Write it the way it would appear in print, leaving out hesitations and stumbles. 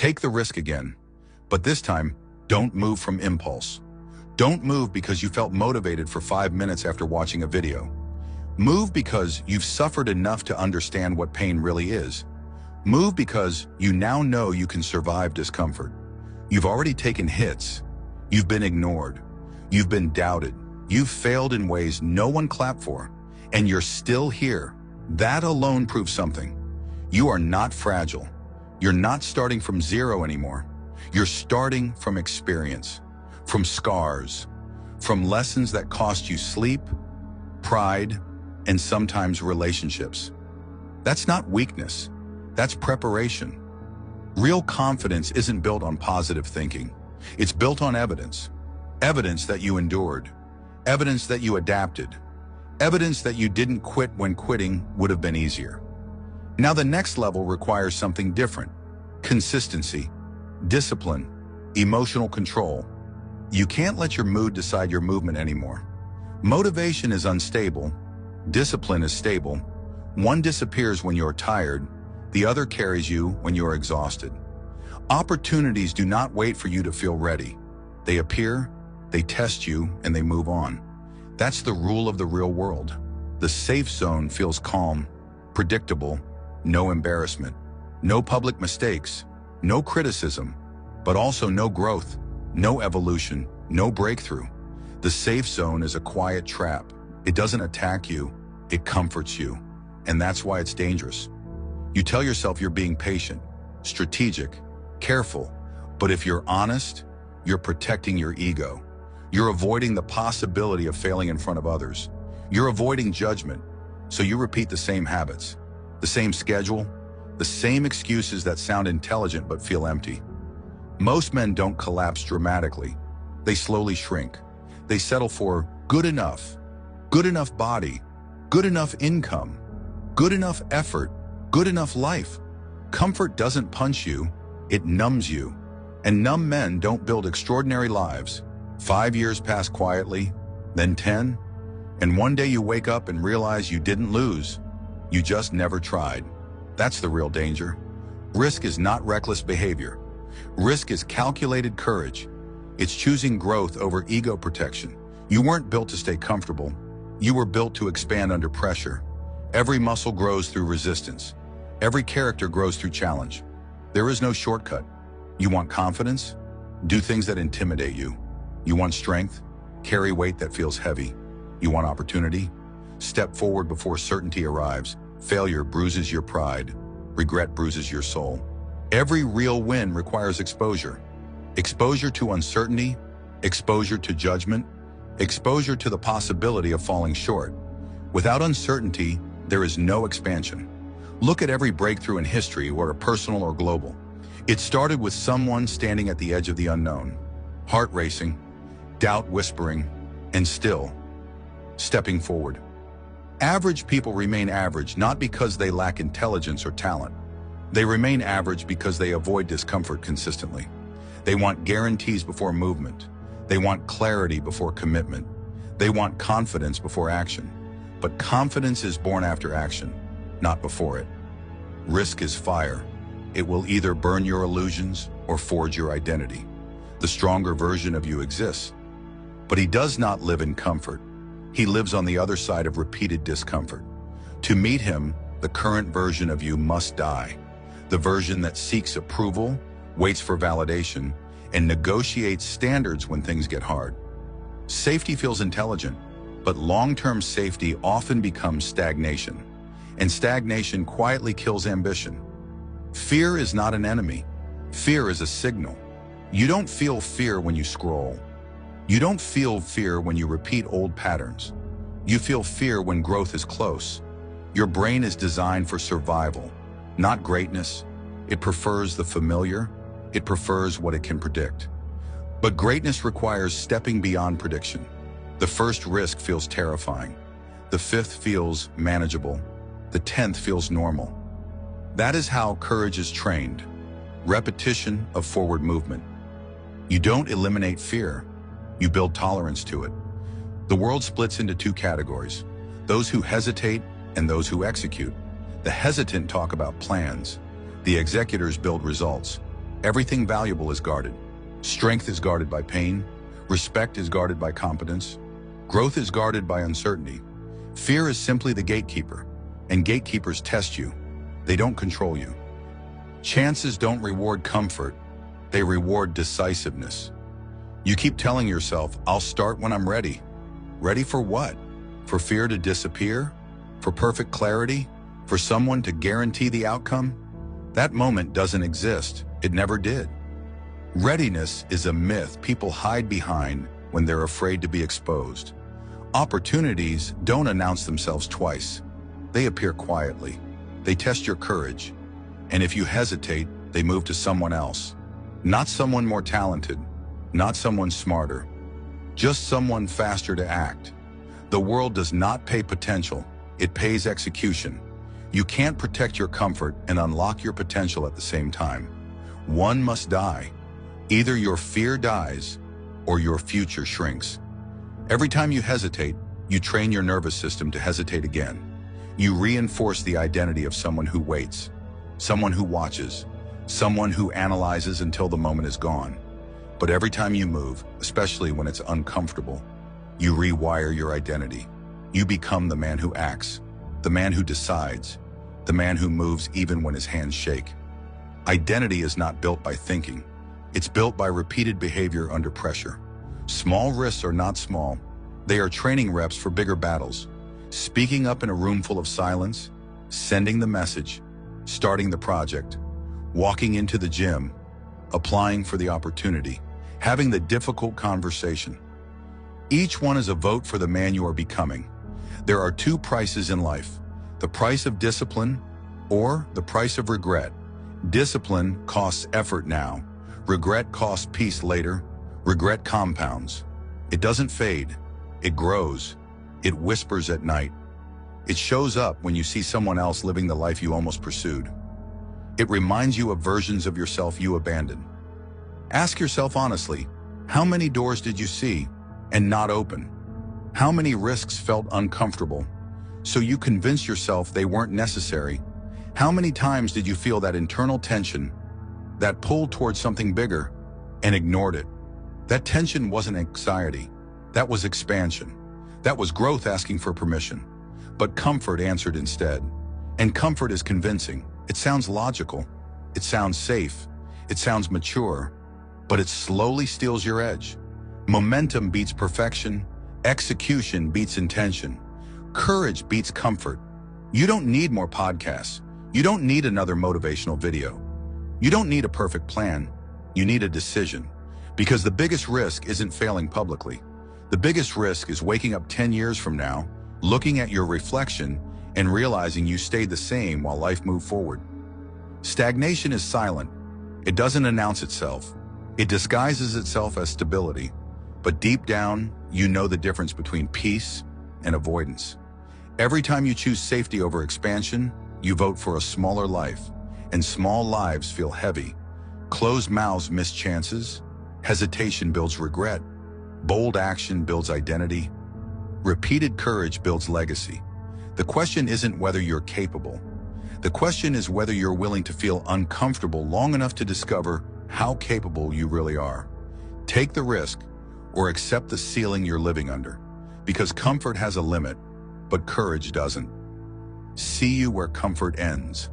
Take the risk again, but this time, don't move from impulse. Don't move because you felt motivated for 5 minutes after watching a video. Move because you've suffered enough to understand what pain really is. Move because you now know you can survive discomfort. You've already taken hits. You've been ignored. You've been doubted. You've failed in ways no one clapped for, and you're still here. That alone proves something. You are not fragile. You're not starting from zero anymore. You're starting from experience, from scars, from lessons that cost you sleep, pride, and sometimes relationships. That's not weakness. That's preparation. Real confidence isn't built on positive thinking. It's built on evidence. Evidence that you endured. Evidence that you adapted. Evidence that you didn't quit when quitting would have been easier. Now the next level requires something different. Consistency, discipline, emotional control. You can't let your mood decide your movement anymore. Motivation is unstable. Discipline is stable. One disappears when you're tired. The other carries you when you're exhausted. Opportunities do not wait for you to feel ready. They appear, they test you, and they move on. That's the rule of the real world. The safe zone feels calm, predictable, no embarrassment, no public mistakes, no criticism, but also no growth, no evolution, no breakthrough. The safe zone is a quiet trap. It doesn't attack you, it comforts you. And that's why it's dangerous. You tell yourself you're being patient, strategic, careful, but if you're honest, you're protecting your ego. You're avoiding the possibility of failing in front of others. You're avoiding judgment, so you repeat the same habits, the same schedule, the same excuses that sound intelligent but feel empty. Most men don't collapse dramatically. They slowly shrink. They settle for good enough body, good enough income, good enough effort, good enough life. Comfort doesn't punch you, it numbs you. And numb men don't build extraordinary lives. 5 years pass quietly, then 10, and one day you wake up and realize you didn't lose. You just never tried. That's the real danger. Risk is not reckless behavior. Risk is calculated courage. It's choosing growth over ego protection. You weren't built to stay comfortable. You were built to expand under pressure. Every muscle grows through resistance. Every character grows through challenge. There is no shortcut. You want confidence? Do things that intimidate you. You want strength? Carry weight that feels heavy. You want opportunity? Step forward before certainty arrives. Failure bruises your pride. Regret bruises your soul. Every real win requires exposure. Exposure to uncertainty, exposure to judgment, exposure to the possibility of falling short. Without uncertainty, there is no expansion. Look at every breakthrough in history, whether personal or global. It started with someone standing at the edge of the unknown, heart racing, doubt whispering, and still stepping forward. Average people remain average not because they lack intelligence or talent. They remain average because they avoid discomfort consistently. They want guarantees before movement. They want clarity before commitment. They want confidence before action. But confidence is born after action, not before it. Risk is fire. It will either burn your illusions or forge your identity. The stronger version of you exists. But he does not live in comfort. He lives on the other side of repeated discomfort. To meet him, the current version of you must die. The version that seeks approval, waits for validation, and negotiates standards when things get hard. Safety feels intelligent, but long-term safety often becomes stagnation. And stagnation quietly kills ambition. Fear is not an enemy. Fear is a signal. You don't feel fear when you scroll. You don't feel fear when you repeat old patterns. You feel fear when growth is close. Your brain is designed for survival, not greatness. It prefers the familiar. It prefers what it can predict. But greatness requires stepping beyond prediction. The first risk feels terrifying. The fifth feels manageable. The 10th feels normal. That is how courage is trained. Repetition of forward movement. You don't eliminate fear. You build tolerance to it. The world splits into two categories: those who hesitate and those who execute. The hesitant talk about plans. The executors build results. Everything valuable is guarded. Strength is guarded by pain. Respect is guarded by competence. Growth is guarded by uncertainty. Fear is simply the gatekeeper, and gatekeepers test you. They don't control you. Chances don't reward comfort. They reward decisiveness. You keep telling yourself, I'll start when I'm ready. Ready for what? For fear to disappear? For perfect clarity? For someone to guarantee the outcome? That moment doesn't exist. It never did. Readiness is a myth people hide behind when they're afraid to be exposed. Opportunities don't announce themselves twice. They appear quietly. They test your courage. And if you hesitate, they move to someone else. Not someone more talented, not someone smarter, just someone faster to act. The world does not pay potential, it pays execution. You can't protect your comfort and unlock your potential at the same time. One must die. Either your fear dies or your future shrinks. Every time you hesitate, you train your nervous system to hesitate again. You reinforce the identity of someone who waits, someone who watches, someone who analyzes until the moment is gone. But every time you move, especially when it's uncomfortable, you rewire your identity. You become the man who acts, the man who decides, the man who moves even when his hands shake. Identity is not built by thinking. It's built by repeated behavior under pressure. Small risks are not small. They are training reps for bigger battles. Speaking up in a room full of silence, sending the message, starting the project, walking into the gym, applying for the opportunity, having the difficult conversation. Each one is a vote for the man you are becoming. There are two prices in life, the price of discipline or the price of regret. Discipline costs effort now. Regret costs peace later. Regret compounds. It doesn't fade. It grows. It whispers at night. It shows up when you see someone else living the life you almost pursued. It reminds you of versions of yourself you abandoned. Ask yourself honestly, how many doors did you see and not open? How many risks felt uncomfortable, so you convinced yourself they weren't necessary? How many times did you feel that internal tension, that pull towards something bigger, and ignored it? That tension wasn't anxiety. That was expansion. That was growth asking for permission. But comfort answered instead. And comfort is convincing. It sounds logical. It sounds safe. It sounds mature. But it slowly steals your edge. Momentum beats perfection. Execution beats intention. Courage beats comfort. You don't need more podcasts. You don't need another motivational video. You don't need a perfect plan. You need a decision. Because the biggest risk isn't failing publicly. The biggest risk is waking up 10 years from now, looking at your reflection, and realizing you stayed the same while life moved forward. Stagnation is silent. It doesn't announce itself. It disguises itself as stability. But deep down, you know the difference between peace and avoidance. Every time you choose safety over expansion, you vote for a smaller life, and small lives feel heavy. Closed mouths miss chances. Hesitation builds regret. Bold action builds identity. Repeated courage builds legacy. The question isn't whether you're capable. The question is whether you're willing to feel uncomfortable long enough to discover how capable you really are. Take the risk or accept the ceiling you're living under, because comfort has a limit, but courage doesn't. See you where comfort ends.